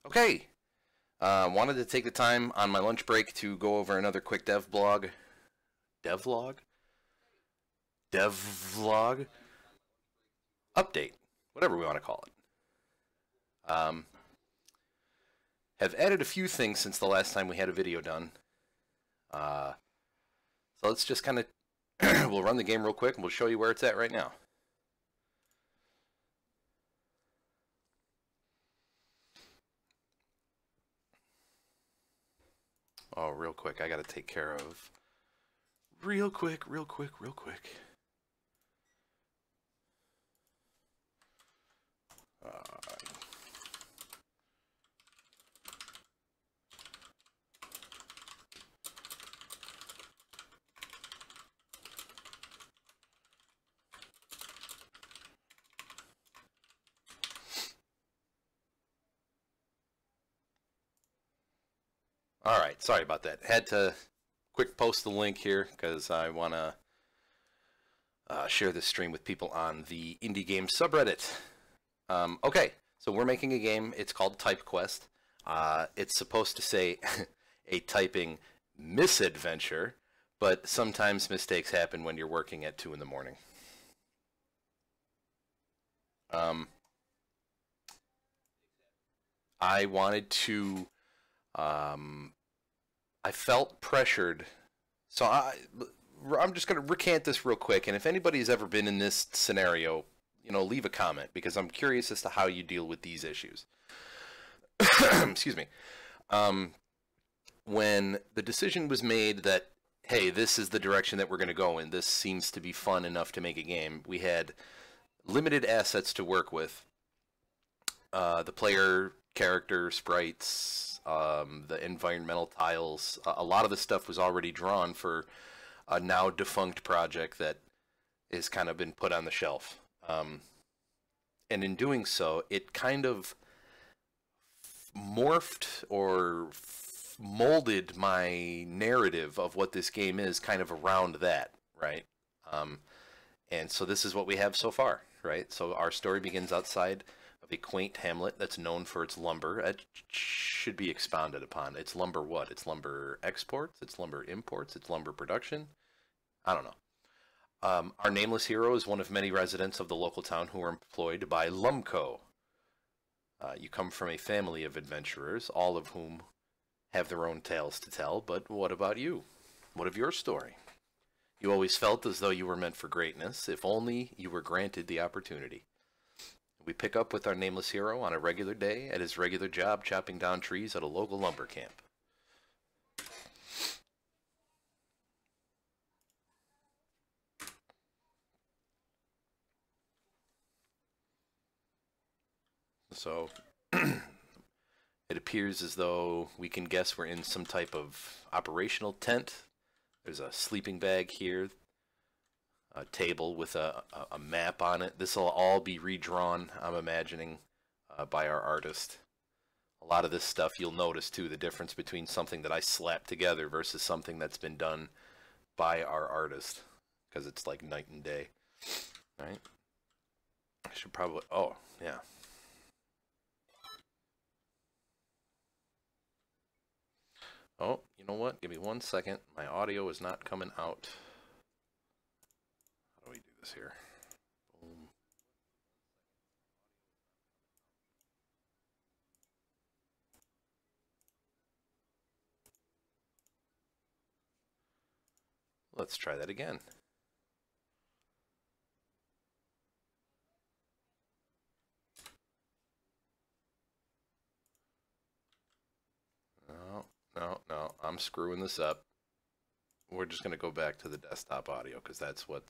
Okay, wanted to take the time on my lunch break to go over another quick devlog update, whatever we want to call it. Have added a few things since the last time we had a video done. So let's just kind of, we'll run the game real quick and we'll show you where it's at right now. Oh, real quick, I gotta take care of, real quick. All right, sorry about that. Had to quick post the link here because I want to share this stream with people on the Indie Games subreddit. Okay, so we're making a game. It's called Type Quest. It's supposed to say a typing misadventure, but sometimes mistakes happen when you're working at 2 in the morning. I wanted to, I felt pressured, so I'm just going to recant this real quick, and if anybody's ever been in this scenario, you know, leave a comment, because I'm curious as to how you deal with these issues. Excuse me. When the decision was made that, hey, this is the direction that we're going to go in, this seems to be fun enough to make a game, we had limited assets to work with. The player character sprites, the environmental tiles, a lot of the stuff was already drawn for a now defunct project that has kind of been put on the shelf. And in doing so, it kind of morphed or molded my narrative of what this game is kind of around that, right? And so this is what we have so far, right? So our story begins outside of a quaint hamlet that's known for its lumber. It should be expounded upon. It's lumber what? It's lumber exports? It's lumber imports? It's lumber production? I don't know. Our nameless hero is one of many residents of the local town who are employed by Lumco. You come from a family of adventurers, all of whom have their own tales to tell, but what about you? What of your story? You always felt as though you were meant for greatness, if only you were granted the opportunity. We pick up with our nameless hero on a regular day at his regular job chopping down trees at a local lumber camp. So, it appears as though we can guess we're in some type of operational tent. There's a sleeping bag here, a table with a map on it. This will all be redrawn, I'm imagining, by our artist. A lot of this stuff you'll notice too, the difference between something that I slapped together versus something that's been done by our artist, because it's like night and day. All right, I should probably, oh yeah. Oh, you know what? Give me 1 second. My audio is not coming out. How do we do this here? Boom. Let's try that again. No, I'm screwing this up. We're just going to go back to the desktop audio because that's what's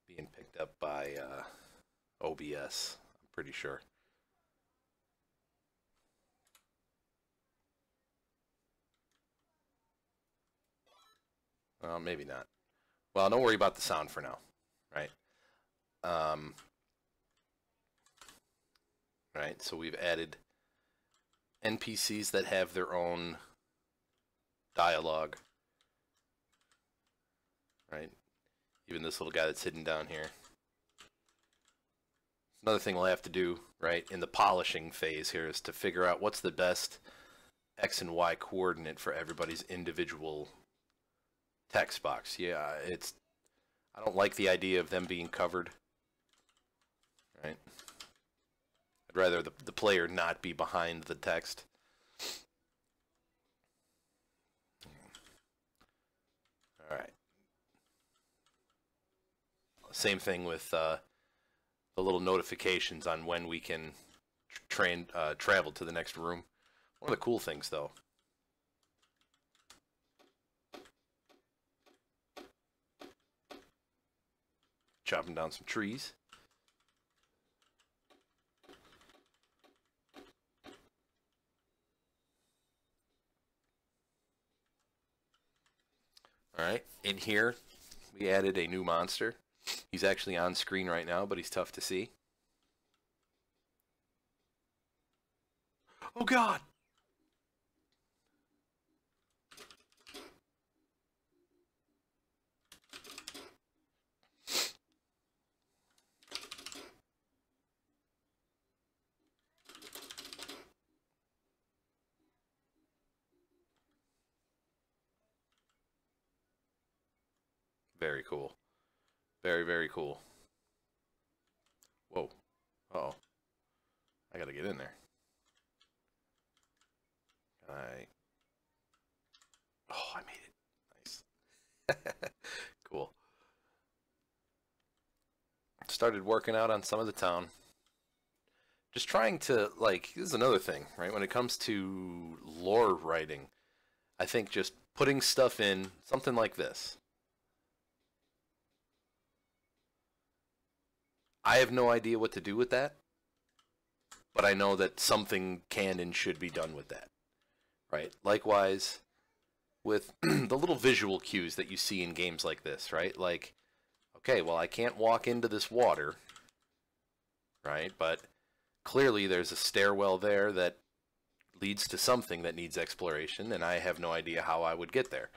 being picked up by OBS, I'm pretty sure. Well, maybe not. Well, don't worry about the sound for now, right? Right, so we've added NPCs that have their own dialogue, right? Even this little guy that's hidden down here. It's another thing we'll have to do, right, in the polishing phase here is to figure out what's the best X and Y coordinate for everybody's individual text box. Yeah, I don't like the idea of them being covered, right? I'd rather the player not be behind the text. All right. Same thing with the little notifications on when we can travel to the next room. One of the cool things, though, chopping down some trees. All right, in here, we added a new monster. He's actually on screen right now, but he's tough to see. Oh, God! Very cool. Very, very cool. Whoa. Uh-oh. I gotta get in there. Oh, I made it. Nice. Cool. Started working out on some of the town. Just trying to, like, this is another thing, right? When it comes to lore writing, I think just putting stuff in, something like this. I have no idea what to do with that, but I know that something can and should be done with that, right? Likewise, with the little visual cues that you see in games like this, right? Like, okay, well, I can't walk into this water, right? But clearly there's a stairwell there that leads to something that needs exploration, and I have no idea how I would get there.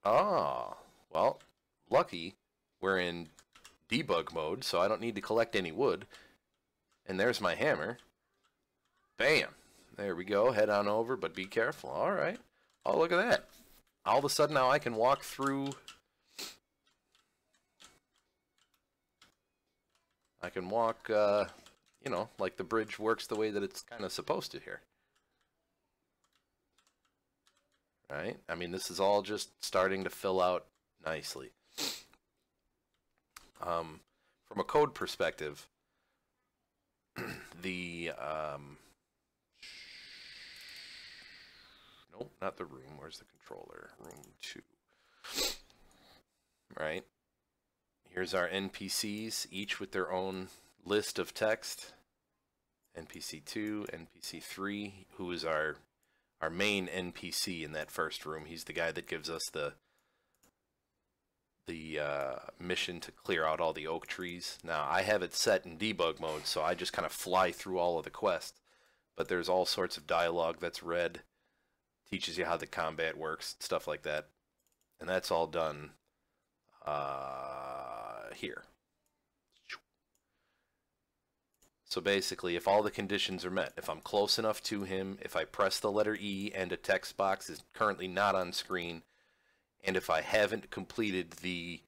Ah, well, lucky we're in debug mode, so I don't need to collect any wood. And there's my hammer. Bam! There we go. Head on over, but be careful. All right. Oh, look at that. All of a sudden now I can walk through... I can walk, you know, like the bridge works the way that it's kind of supposed to here. Right? I mean, this is all just starting to fill out nicely. From a code perspective, the... nope, not the room. Where's the controller? Room 2. Right? Here's our NPCs, each with their own list of text. NPC 2, NPC 3, who is our main NPC in that first room. He's the guy that gives us the mission to clear out all the oak trees. Now, I have it set in debug mode, so I just kind of fly through all of the quests. But there's all sorts of dialogue that's read, teaches you how the combat works, stuff like that. And that's all done here. So basically, if all the conditions are met, if I'm close enough to him, if I press the letter E and a text box is currently not on screen, and if I haven't completed the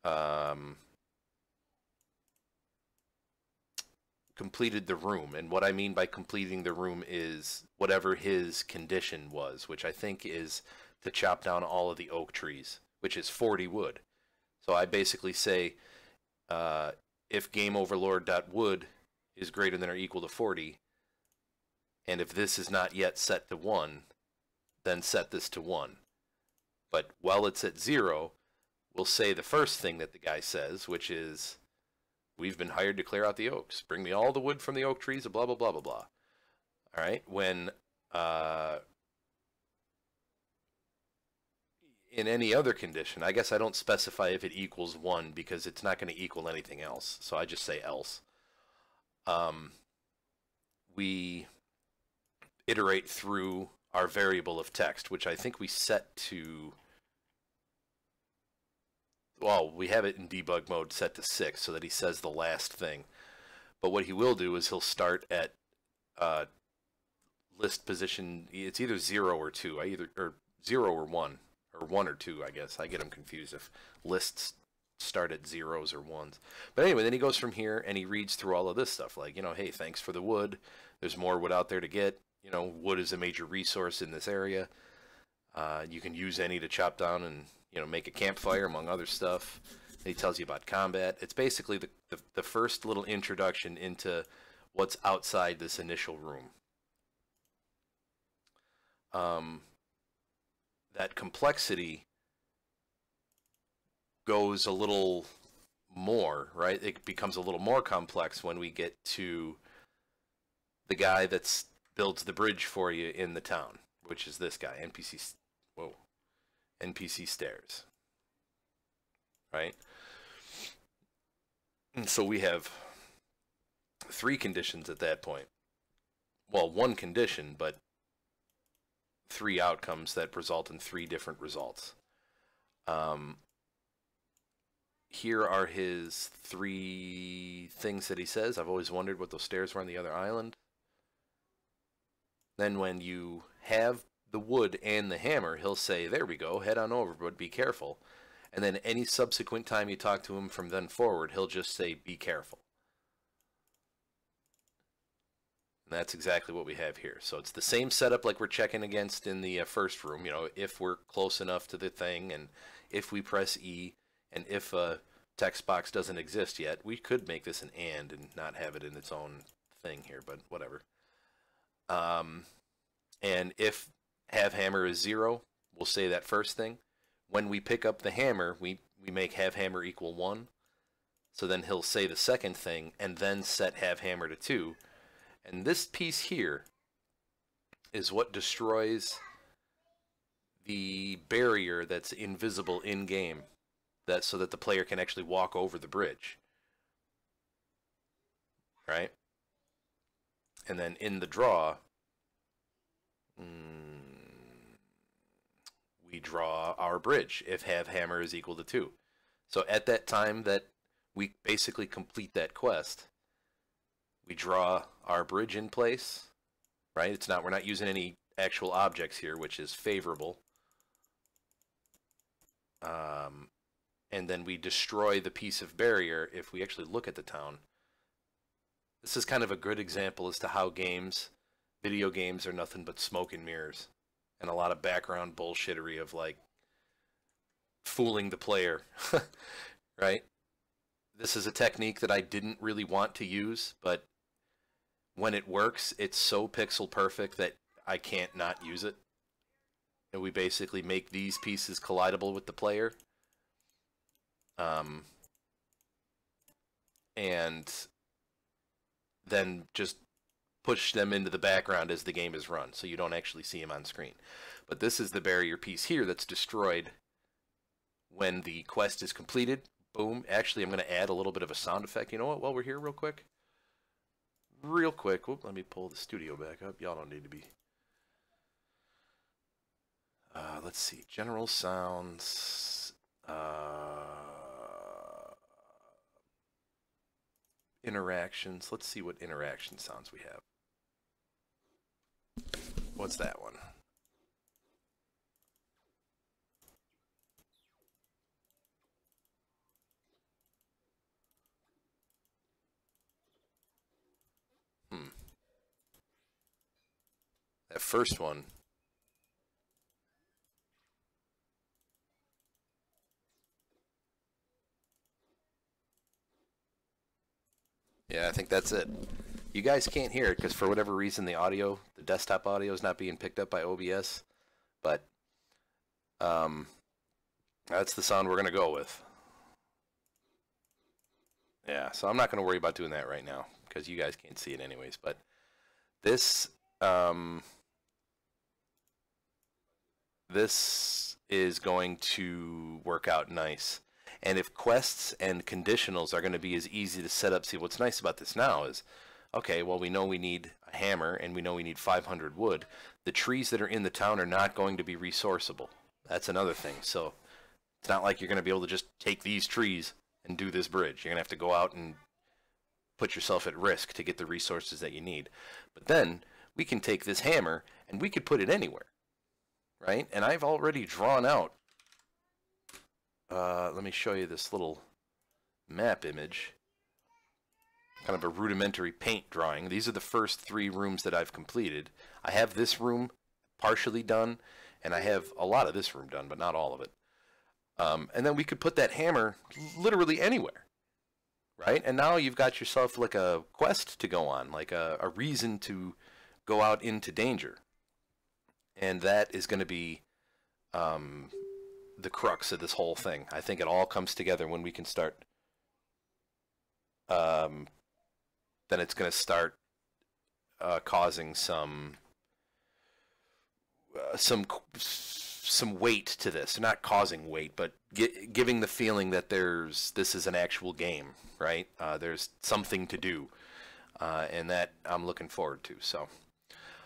room, and what I mean by completing the room is whatever his condition was, which I think is to chop down all of the oak trees, which is 40 wood. So I basically say, if GameOverlord.wood is greater than or equal to 40, and if this is not yet set to 1, then set this to 1. But while it's at 0, we'll say the first thing that the guy says, which is, we've been hired to clear out the oaks. Bring me all the wood from the oak trees, blah, blah, blah, blah, blah. All right? When, in any other condition, I guess I don't specify if it equals 1 because it's not going to equal anything else. So I just say else. We iterate through our variable of text, which I think we set to well, we have it in debug mode set to 6 so that he says the last thing. But what he will do is he'll start at list position. It's either 0 or 2. Or 0 or 1. Or 1 or 2, I guess. I get them confused if lists start at 0s or 1s. But anyway, then he goes from here and he reads through all of this stuff. Like, you know, hey, thanks for the wood. There's more wood out there to get. You know, wood is a major resource in this area. You can use any to chop down and, you know, make a campfire, among other stuff. He tells you about combat. It's basically the first little introduction into what's outside this initial room. That complexity goes a little more, right? It becomes a little more complex when we get to the guy that builds the bridge for you in the town, which is this guy, NPC stairs, right? And so we have 3 conditions at that point. Well, 1 condition, but 3 outcomes that result in 3 different results. Here are his 3 things that he says. I've always wondered what those stairs were on the other island. Then when you have the wood and the hammer, he'll say, there we go, head on over, but be careful. And then any subsequent time you talk to him from then forward, he'll just say, be careful. And that's exactly what we have here. So it's the same setup like we're checking against in the first room. You know, if we're close enough to the thing, and if we press E, and if a text box doesn't exist yet, we could make this an and not have it in its own thing here, but whatever. And if have hammer is 0, we'll say that first thing. When we pick up the hammer, we make have hammer equal 1. So then he'll say the second thing, and then set have hammer to 2. And this piece here is what destroys the barrier that's invisible in-game, so that the player can actually walk over the bridge. Right? And then in the draw, we draw our bridge if have hammer is equal to 2. So at that time that we basically complete that quest, we draw our bridge in place, right? We're not using any actual objects here, which is favorable. And then we destroy the piece of barrier if we actually look at the town. This is kind of a good example as to how video games are nothing but smoke and mirrors. And a lot of background bullshittery of, like, fooling the player, right? This is a technique that I didn't really want to use, but when it works, it's so pixel perfect that I can't not use it. And we basically make these pieces collidable with the player. And then just push them into the background as the game is run, so you don't actually see them on screen. But this is the barrier piece here that's destroyed when the quest is completed. Boom. Actually, I'm going to add a little bit of a sound effect. You know what? While we're here real quick. Whoop, let me pull the studio back up. Y'all don't need to be... let's see. General sounds... interactions. Let's see what interaction sounds we have. What's that one? That first one. Yeah, I think that's it. You guys can't hear it because for whatever reason the desktop audio is not being picked up by OBS, but that's the sound we're going to go with. Yeah, so I'm not going to worry about doing that right now because you guys can't see it anyways, but this this is going to work out nice. And if quests and conditionals are going to be as easy to set up, see, what's nice about this now is, okay, well, we know we need a hammer and we know we need 500 wood. The trees that are in the town are not going to be resourceable. That's another thing. So It's not like you're going to be able to just take these trees and do this bridge. You're going to have to go out and put yourself at risk to get the resources that you need. But then we can take this hammer and we could put it anywhere, right? And I've already drawn out, let me show you this little map image, kind of a rudimentary paint drawing. These are the first 3 rooms that I've completed. I have this room partially done, and I have a lot of this room done, but not all of it. And then we could put that hammer literally anywhere, right? And now you've got yourself like a quest to go on, like a reason to go out into danger. And that is going to be the crux of this whole thing. I think it all comes together when we can start. Then it's going to start causing some weight to this. Not causing weight, but giving the feeling that this is an actual game, right? There's something to do, and that I'm looking forward to. So,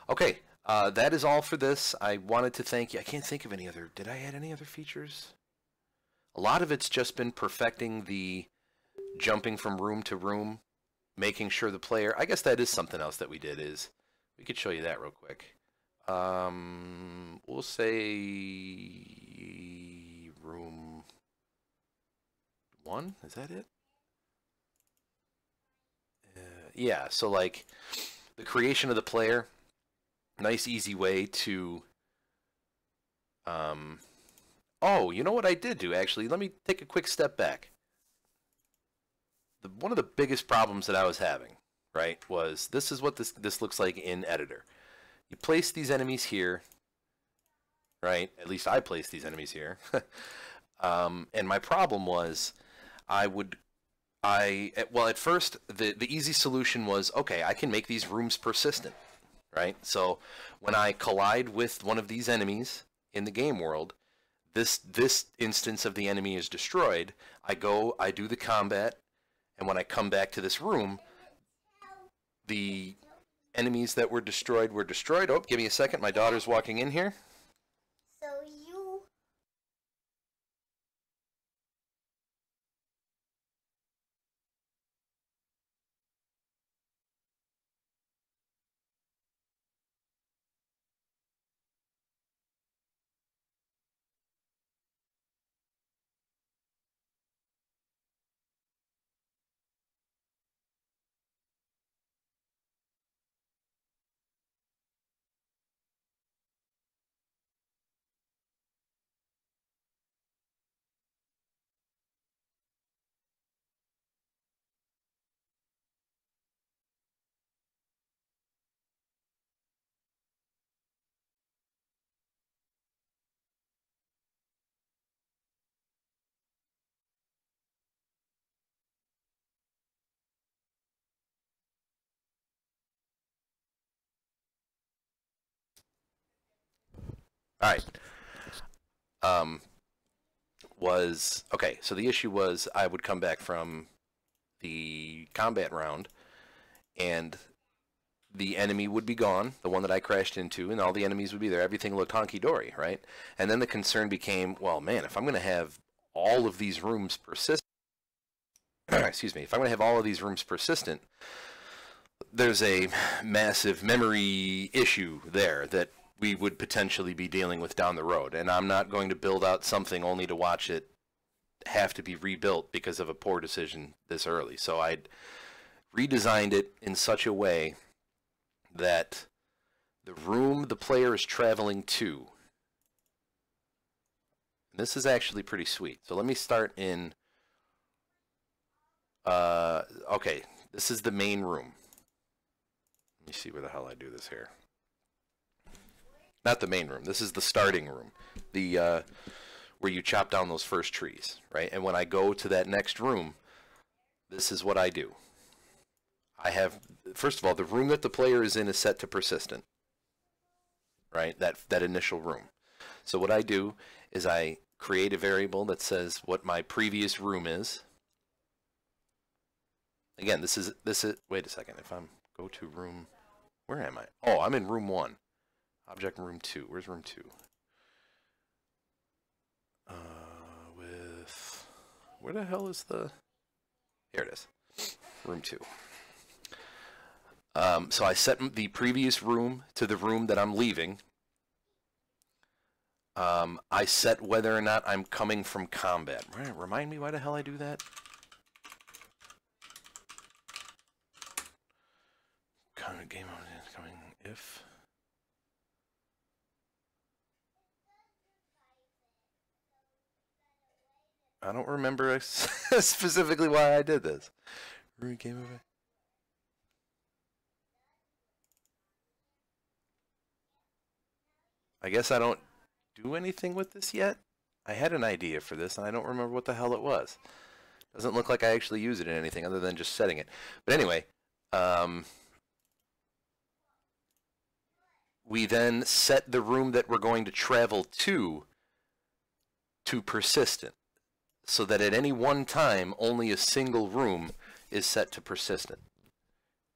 okay, that is all for this. I wanted to thank you. I can't think of any other. Did I add any other features? A lot of it's just been perfecting the jumping from room to room, making sure the player. I guess that is something else that we did. Is we could show you that real quick. We'll say room 1. Is that it? Yeah. So like the creation of the player, nice easy way to. Oh, you know what I did do actually? Let me take a quick step back. One of the biggest problems that I was having, right, was this is what this looks like in Editor. You place these enemies here, right? At least I placed these enemies here. And my problem was well, at first, the easy solution was, okay, I can make these rooms persistent, right? So when I collide with one of these enemies in the game world, this instance of the enemy is destroyed. I do the combat, and when I come back to this room, the enemies that were destroyed were destroyed. Oh, give me a second. My daughter's walking in here. So you... All right. Okay, so the issue was I would come back from the combat round, and the enemy would be gone, the one that I crashed into, and all the enemies would be there. Everything looked honky-dory, right? And then the concern became, well, man, if I'm going to have all of these rooms persistent, excuse me, if I'm going to have all of these rooms persistent, there's a massive memory issue there that we would potentially be dealing with down the road. And I'm not going to build out something only to watch it have to be rebuilt because of a poor decision this early. So I redesigned it in such a way that the room the player is traveling to, and this is actually pretty sweet. So let me start in, okay, this is the main room. Let me see where the hell I do this here. Not the main room. This is the starting room, the where you chop down those first trees, right? And when I go to that next room, this is what I do. I have, first of all, the room that the player is in is set to persistent, right? That initial room. So what I do is I create a variable that says what my previous room is. Again, this is wait a second. If I'm go to room, where am I? Oh, I'm in room 1. Object room 2. Where's room 2? Where the hell is the... Here it is. Room 2. So I set the previous room to the room that I'm leaving. I set whether or not I'm coming from combat. Remind me why the hell I do that? Game mode is coming if... I don't remember specifically why I did this. Game over. I guess I don't do anything with this yet. I had an idea for this, and I don't remember what the hell it was. Doesn't look like I actually use it in anything other than just setting it. But anyway, we then set the room that we're going to travel to persistent, so that at any one time, only a single room is set to persistent.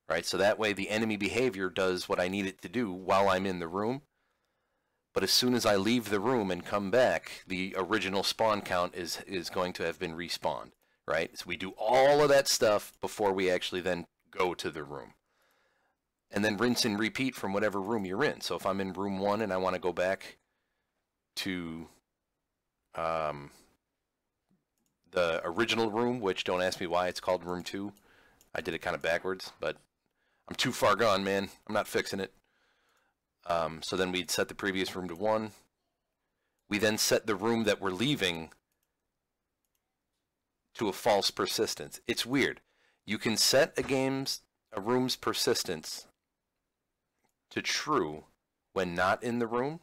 Right? So that way the enemy behavior does what I need it to do while I'm in the room. But as soon as I leave the room and come back, the original spawn count is going to have been respawned. Right? So we do all of that stuff before we actually then go to the room. And then rinse and repeat from whatever room you're in. So if I'm in room 1 and I want to go back to the original room, which don't ask me why it's called room 2. I did it kind of backwards, but I'm too far gone, man. I'm not fixing it. So then we'd set the previous room to 1. We then set the room that we're leaving to a false persistence. It's weird. You can set a room's persistence to true when not in the room,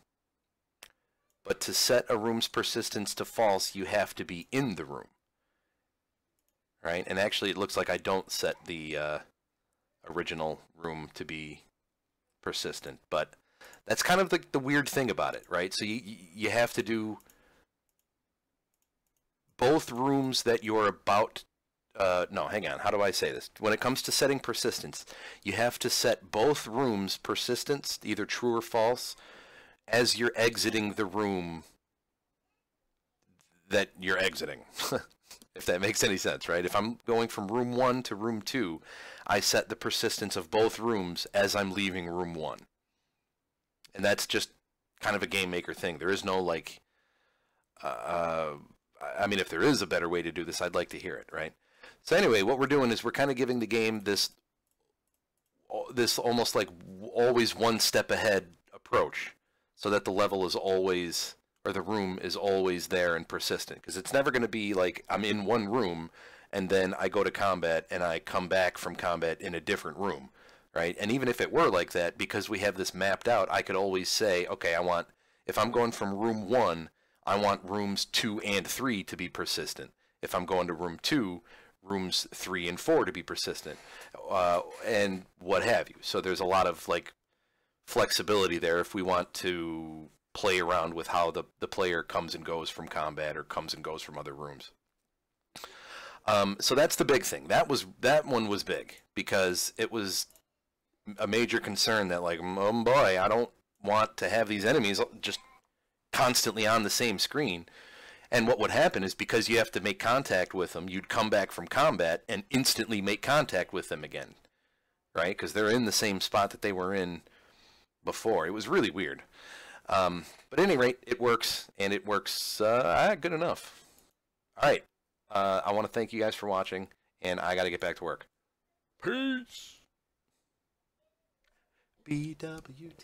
but to set a room's persistence to false, you have to be in the room. Right? And actually it looks like I don't set the original room to be persistent, but that's kind of the weird thing about it, right? So you have to do both rooms that you're about... no, hang on. How do I say this? When it comes to setting persistence, you have to set both rooms' persistence, either true or false, as you're exiting the room that you're exiting. If that makes any sense, right? If I'm going from room 1 to room 2, I set the persistence of both rooms as I'm leaving room 1. And that's just kind of a game maker thing. There is no, like... I mean, if there is a better way to do this, I'd like to hear it, right? So anyway, what we're doing is we're kind of giving the game this almost like always one step ahead approach, so that the level is always, or the room is always there and persistent. Because it's never going to be like I'm in one room and then I go to combat and I come back from combat in a different room, right? And even if it were like that, because we have this mapped out, I could always say, okay, if I'm going from room 1, I want rooms 2 and 3 to be persistent. If I'm going to room 2, rooms 3 and 4 to be persistent, and what have you. So there's a lot of like flexibility there if we want to play around with how the player comes and goes from combat or comes and goes from other rooms. So that's the big thing. That one was big because it was a major concern that, like, oh boy, I don't want to have these enemies just constantly on the same screen. And what would happen is, because you have to make contact with them, you'd come back from combat and instantly make contact with them again, right? Because they're in the same spot that they were in before. It was really weird. But at any rate, it works, and it works good enough. All right. I want to thank you guys for watching, and I got to get back to work. Peace. BWT.